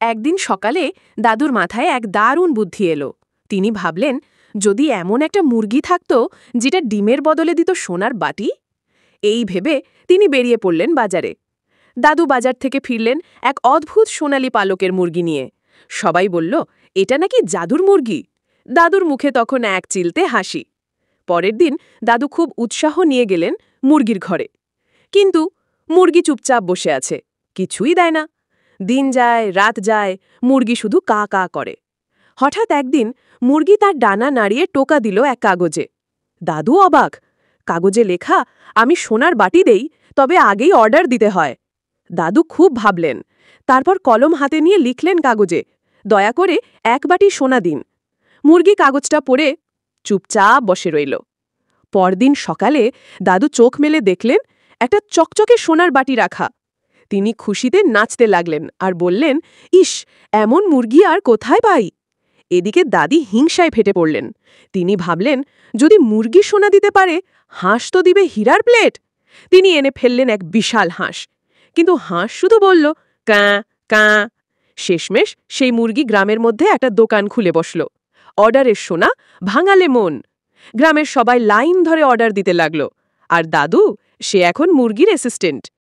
একদিন সকালে দাদুর মাথায় এক দারুণ বুদ্ধি এলো। তিনি ভাবলেন, যদি এমন একটা মুরগি থাকত যেটা ডিমের বদলে দিত সোনার বাটি। এই ভেবে তিনি বেরিয়ে পড়লেন বাজারে। দাদু বাজার থেকে ফিরলেন এক অদ্ভুত সোনালী পালকের মুরগি নিয়ে। সবাই বলল, এটা নাকি জাদুর মুরগি। দাদুর মুখে তখন এক চিলতে হাসি। পরের দিন দাদু খুব উৎসাহ নিয়ে গেলেন মুরগির ঘরে। কিন্তু মুরগি চুপচাপ বসে আছে, কিছুই দেয় না। দিন যায়, রাত যায়, মুরগি শুধু কা কা করে। হঠাৎ একদিন মুরগি তার ডানা নাড়িয়ে টোকা দিল এক কাগজে। দাদু অবাক। কাগজে লেখা, আমি সোনার বাটি দেই, তবে আগেই অর্ডার দিতে হয়। দাদু খুব ভাবলেন। তারপর কলম হাতে নিয়ে লিখলেন কাগজে, দয়া করে 1 বাটি সোনা দিন। মুরগি কাগজটা পড়ে চুপচাপ বসে রইল। পরদিন সকালে দাদু চোখ মেলে দেখলেন একটা চকচকে সোনার বাটি রাখা। তিনি খুশিতে নাচতে লাগলেন আর বললেন, ইস, এমন মুরগি আর কোথায় পাই। এদিকে দাদি হিংসায় ফেটে পড়লেন। তিনি ভাবলেন, যদি মুরগি সোনা দিতে পারে, হাঁস তো দিবে হীরার প্লেট। তিনি এনে ফেললেন এক বিশাল হাঁস। কিন্তু হাঁস শুধু বলল, কাঁ কাঁ। শেষমেশ সেই মুরগি গ্রামের মধ্যে একটা দোকান খুলে বসল। অর্ডারের সোনা, ভাঙালে মন। গ্রামের সবাই লাইন ধরে অর্ডার দিতে লাগল। আর দাদু, সে এখন মুরগির অ্যাসিস্ট্যান্ট।